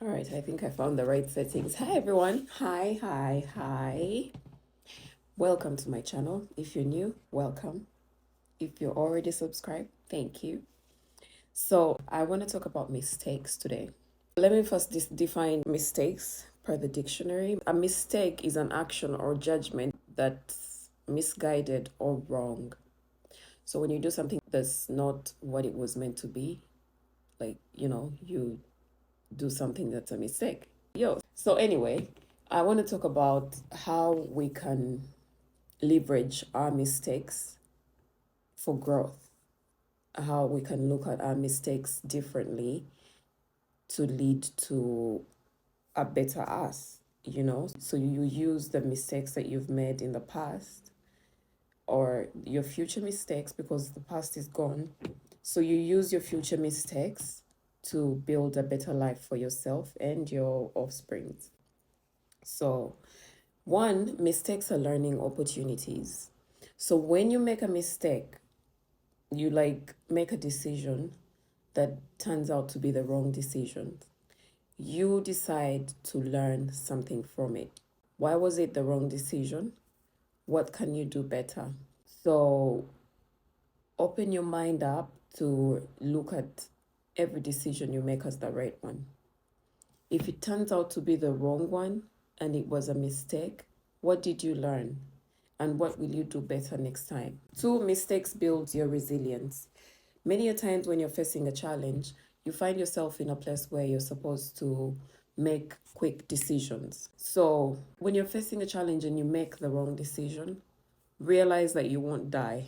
All right, I think I found the right settings. Hi, everyone. Hi. Welcome to my channel. If you're new, welcome. If you're already subscribed, thank you. So, I want to talk about mistakes today. Let me first define mistakes per the dictionary. A mistake is an action or judgment that's misguided or wrong. So, when you do something that's not what it was meant to be, like, you do something that's a mistake. So anyway, I want to talk about how we can leverage our mistakes for growth, how we can look at our mistakes differently to lead to a better us, So you use the mistakes that you've made in the past or your future mistakes because the past is gone. So you use your future mistakes to build a better life for yourself and your offspring. So, one, mistakes are learning opportunities. So when you make a mistake, you make a decision that turns out to be the wrong decision. You decide to learn something from it. Why was it the wrong decision? What can you do better? So open your mind up to look at every decision you make as the right one. If it turns out to be the wrong one and it was a mistake, what did you learn? And what will you do better next time? Two, mistakes build your resilience. Many a times when you're facing a challenge, you find yourself in a place where you're supposed to make quick decisions. So when you're facing a challenge and you make the wrong decision, realize that you won't die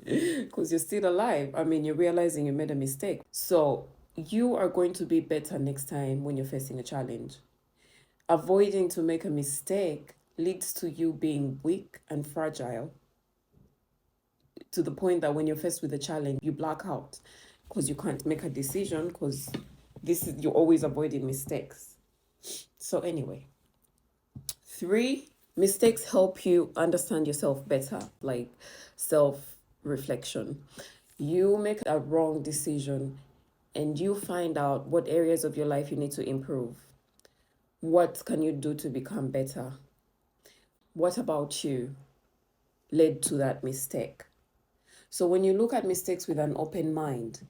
because you're still alive. I mean, you're realizing you made a mistake. So you are going to be better next time when you're facing a challenge. Avoiding to make a mistake leads to you being weak and fragile to the point that when you're faced with a challenge, you black out because you can't make a decision because you're always avoiding mistakes. So anyway, three, mistakes help you understand yourself better, like self-reflection. You make a wrong decision and you find out what areas of your life you need to improve. What can you do to become better? What about you led to that mistake? So when you look at mistakes with an open mind,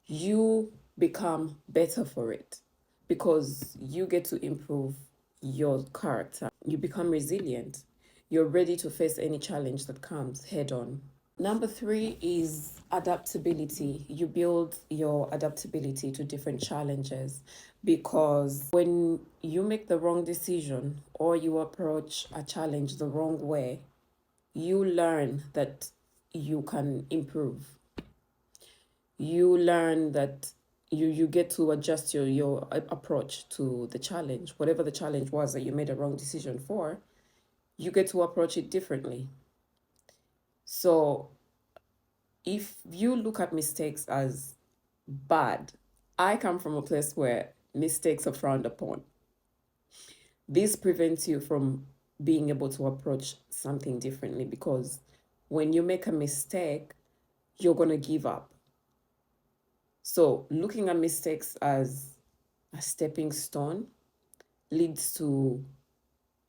you become better for it because you get to improve your character. You become resilient. You're ready to face any challenge that comes head on. Number three is adaptability. You build your adaptability to different challenges because when you make the wrong decision or you approach a challenge the wrong way, you learn that you can improve. You learn that you get to adjust your approach to the challenge. Whatever the challenge was that you made a wrong decision for, you get to approach it differently. So if you look at mistakes as bad, I come from a place where mistakes are frowned upon. This prevents you from being able to approach something differently because when you make a mistake, you're going to give up. So looking at mistakes as a stepping stone leads to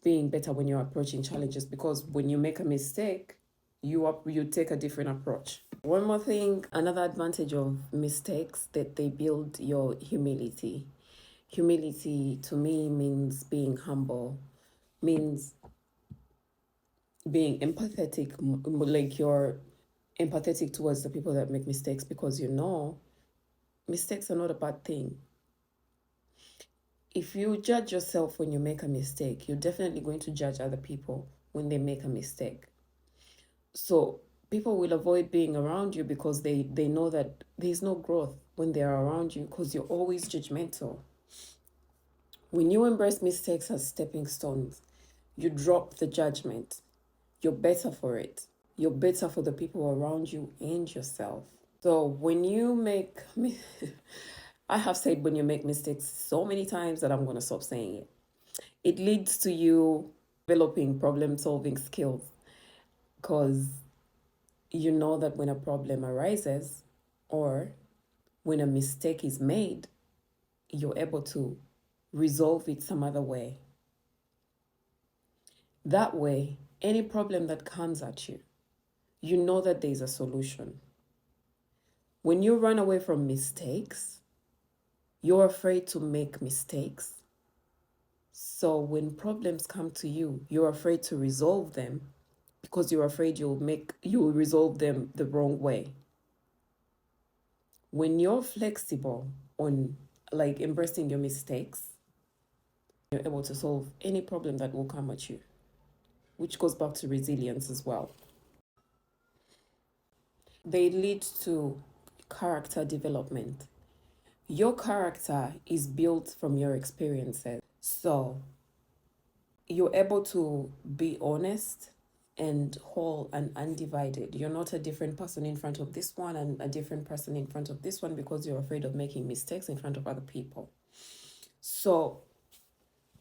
being better when you're approaching challenges because when you make a mistake, you take a different approach. One more thing, another advantage of mistakes that they build your humility. Humility to me means being humble, means being empathetic, like you're empathetic towards the people that make mistakes because mistakes are not a bad thing. If you judge yourself when you make a mistake, you're definitely going to judge other people when they make a mistake. So people will avoid being around you because they know that there's no growth when they're around you because you're always judgmental. When you embrace mistakes as stepping stones, you drop the judgment. You're better for it. You're better for the people around you and yourself. So when you make I have said when you make mistakes so many times that I'm going to stop saying it. It leads to you developing problem solving skills because you know that when a problem arises or when a mistake is made, you're able to resolve it some other way. That way, any problem that comes at you, you know that there's a solution. When you run away from mistakes, you're afraid to make mistakes. So when problems come to you, you're afraid to resolve them because you're afraid you'll resolve them the wrong way. When you're flexible on like embracing your mistakes, you're able to solve any problem that will come at you, which goes back to resilience as well. They lead to character development. Your character is built from your experiences. So you're able to be honest and whole and undivided. You're not a different person in front of this one and a different person in front of this one because you're afraid of making mistakes in front of other people. So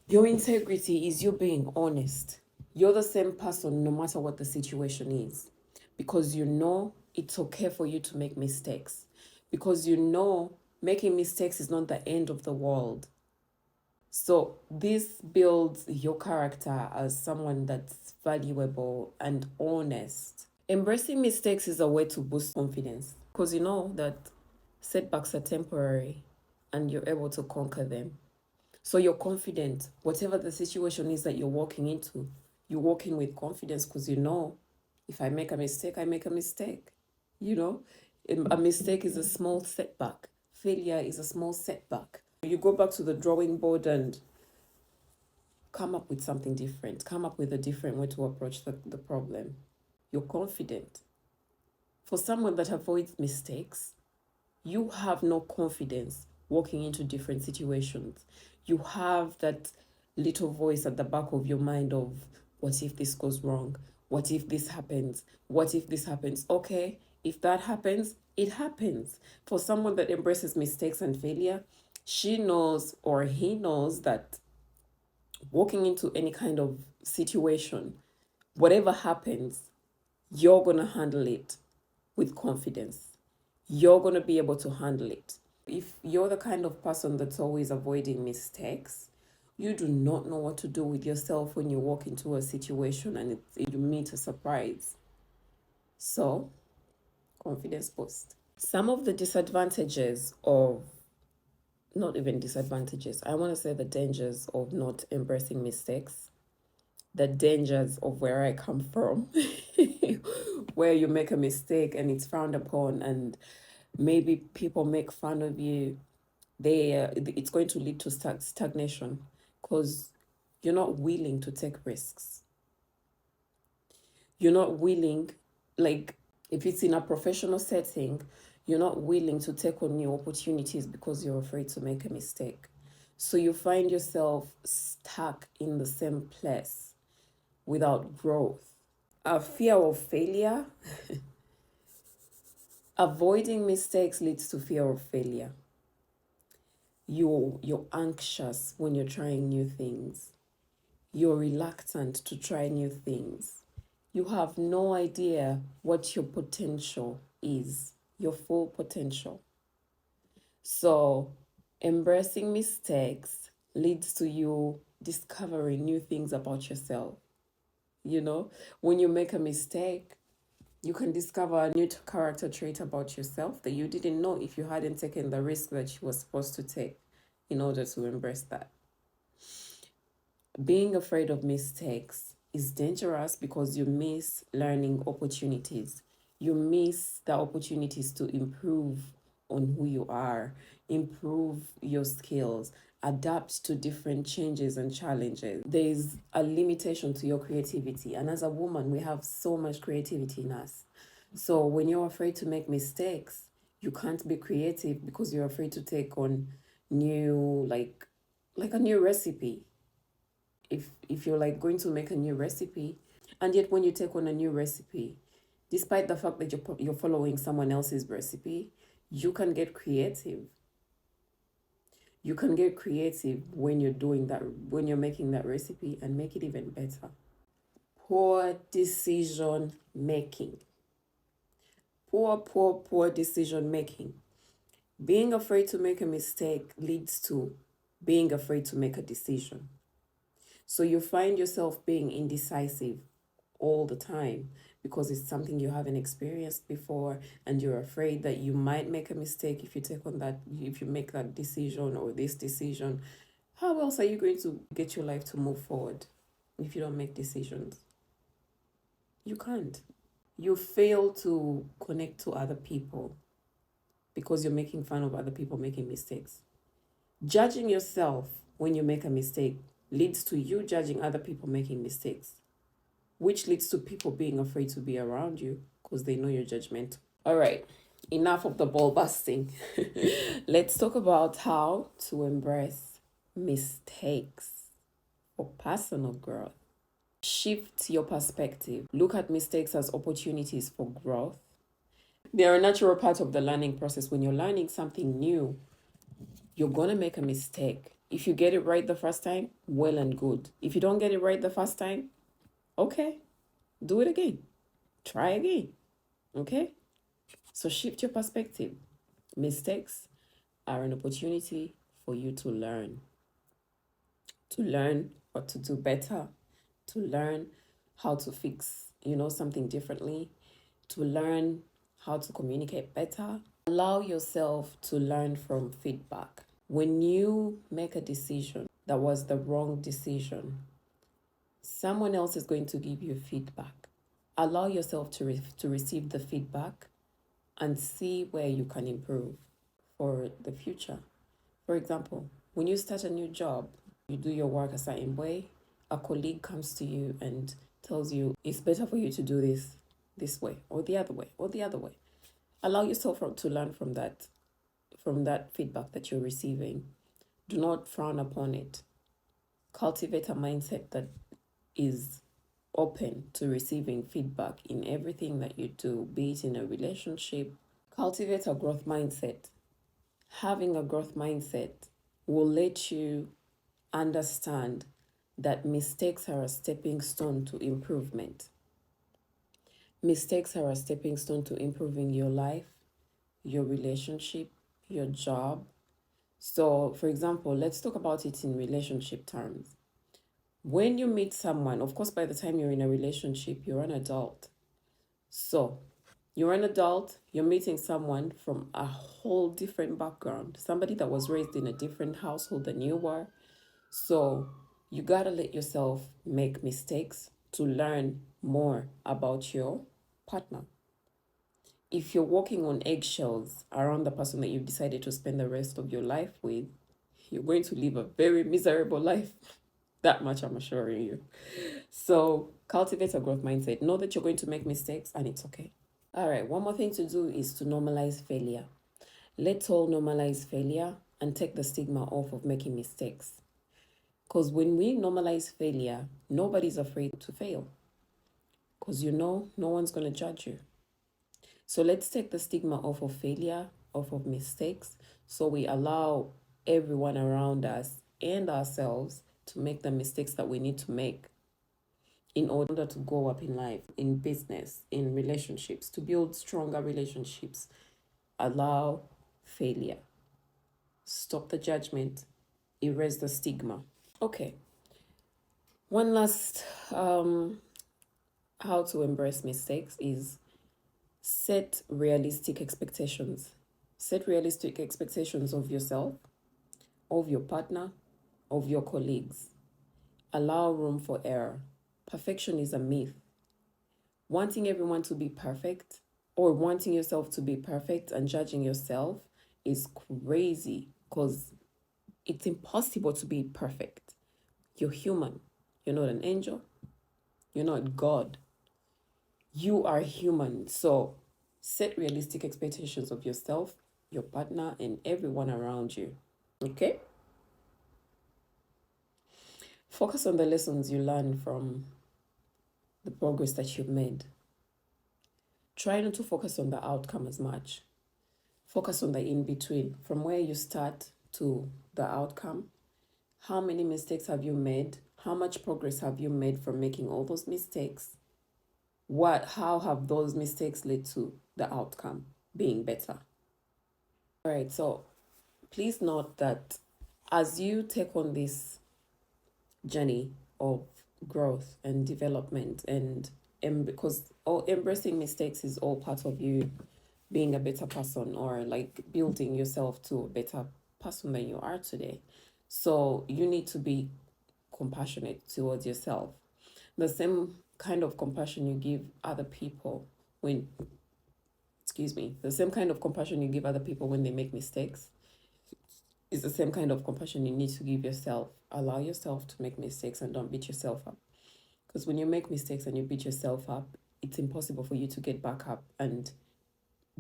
your integrity is you being honest. You're the same person no matter what the situation is, because you know it's okay for you to make mistakes, because you know making mistakes is not the end of the world. So this builds your character as someone that's valuable and honest. Embracing mistakes is a way to boost confidence because you know that setbacks are temporary and you're able to conquer them. So you're confident. Whatever the situation is that you're walking into, you walk in with confidence because you know if I make a mistake, I make a mistake. You know, a mistake is a small setback. Failure is a small setback. You go back to the drawing board and come up with something different, come up with a different way to approach the problem. You're confident. For someone that avoids mistakes, you have no confidence walking into different situations. You have that little voice at the back of your mind of, what if this goes wrong? What if this happens? What if this happens? Okay, if that happens, it happens. For someone that embraces mistakes and failure, she knows or he knows that walking into any kind of situation, whatever happens, you're going to handle it with confidence. You're going to be able to handle it. If you're the kind of person that's always avoiding mistakes, you do not know what to do with yourself when you walk into a situation and you meet a surprise. So, confidence boost. Some of the disadvantages of, not even disadvantages, I want to say the dangers of not embracing mistakes, the dangers of where I come from, where you make a mistake and it's frowned upon, and maybe people make fun of you. It's going to lead to stagnation because you're not willing to take risks. You're not willing, like if it's in a professional setting, you're not willing to take on new opportunities because you're afraid to make a mistake. So you find yourself stuck in the same place without growth. A fear of failure. Avoiding mistakes leads to fear of failure. You're anxious when you're trying new things. You're reluctant to try new things. You have no idea what your potential is, your full potential. So, embracing mistakes leads to you discovering new things about yourself. You know, when you make a mistake, you can discover a new character trait about yourself that you didn't know if you hadn't taken the risk that you were supposed to take in order to embrace that. Being afraid of mistakes is dangerous because you miss learning opportunities. You miss the opportunities to improve on who you are, improve your skills, adapt to different changes and challenges. There's a limitation to your creativity. And as a woman, we have so much creativity in us. So when you're afraid to make mistakes, you can't be creative because you're afraid to take on new, like a new recipe. If you're like going to make a new recipe, and yet when you take on a new recipe, despite the fact that you're following someone else's recipe, you can get creative. You can get creative when you're doing that, when you're making that recipe, and make it even better. Poor decision making. Poor decision making. Being afraid to make a mistake leads to being afraid to make a decision. So you find yourself being indecisive all the time because it's something you haven't experienced before, and you're afraid that you might make a mistake if you make that decision or this decision. How else are you going to get your life to move forward if you don't make decisions? You can't. You fail to connect to other people because you're making fun of other people making mistakes. Judging yourself when you make a mistake leads to you judging other people making mistakes, which leads to people being afraid to be around you because they know you're judgmental. All right, enough of the ball busting. Let's talk about how to embrace mistakes for personal growth. Shift your perspective. Look at mistakes as opportunities for growth. They are a natural part of the learning process. When you're learning something new, you're going to make a mistake. If you get it right the first time, well and good. If you don't get it right the first time, okay, do it again. Try again. Okay? So shift your perspective. Mistakes are an opportunity for you to learn what to do better, to learn how to fix, something differently, to learn how to communicate better. Allow yourself to learn from feedback. When you make a decision that was the wrong decision, someone else is going to give you feedback. Allow yourself to receive the feedback and see where you can improve for the future. For example, when you start a new job, you do your work a certain way, a colleague comes to you and tells you it's better for you to do this way or the other way or the other way. Allow yourself to learn from that feedback that you're receiving. Do not frown upon it. Cultivate a mindset that is open to receiving feedback in everything that you do, be it in a relationship. Cultivate a growth mindset. Having a growth mindset will let you understand that mistakes are a stepping stone to improvement. Mistakes are a stepping stone to improving your life, your relationship, your job. So, for example, let's talk about it in relationship terms. When you meet someone, of course, by the time you're in a relationship, you're an adult. So, you're an adult, you're meeting someone from a whole different background, somebody that was raised in a different household than you were. So, you gotta let yourself make mistakes to learn more about your partner. If you're walking on eggshells around the person that you've decided to spend the rest of your life with, you're going to live a very miserable life. That much I'm assuring you. So cultivate a growth mindset. Know that you're going to make mistakes and it's okay. All right, one more thing to do is to normalize failure. Let's all normalize failure and take the stigma off of making mistakes. Because when we normalize failure, nobody's afraid to fail. Because no one's going to judge you. So let's take the stigma off of failure, off of mistakes, so we allow everyone around us and ourselves to make the mistakes that we need to make in order to go up in life, in business, in relationships, to build stronger relationships. Allow failure. Stop the judgment. Erase the stigma. Okay. One last how to embrace mistakes is set realistic expectations. Set realistic expectations of yourself, of your partner, of your colleagues. Allow room for error. Perfection is a myth. Wanting everyone to be perfect or wanting yourself to be perfect and judging yourself is crazy because it's impossible to be perfect. You're human. You're not an angel. You're not God. You are human. So set realistic expectations of yourself, your partner, and everyone around you. Okay? Focus on the lessons you learn from the progress that you've made. Try not to focus on the outcome as much. Focus on the in between, from where you start to the outcome. How many mistakes have you made? How much progress have you made from making all those mistakes? How have those mistakes led to the outcome being better? All right, so please note that as you take on this journey of growth and development, and because all embracing mistakes is all part of you being a better person, or like building yourself to a better person than you are today. So you need to be compassionate towards yourself. The same kind of compassion you give other people when, excuse me, the same kind of compassion you give other people when they make mistakes is the same kind of compassion you need to give yourself. Allow yourself to make mistakes and don't beat yourself up. Because when you make mistakes and you beat yourself up, it's impossible for you to get back up and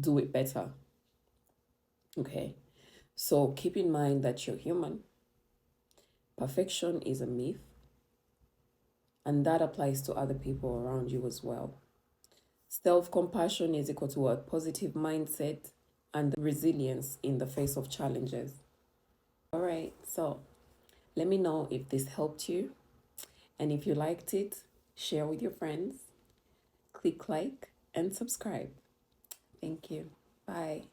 do it better. Okay. So keep in mind that you're human. Perfection is a myth, and that applies to other people around you as well. Self-compassion is equal to a positive mindset and resilience in the face of challenges. All right, so let me know if this helped you. And if you liked it, share with your friends, click like, and subscribe. Thank you. Bye.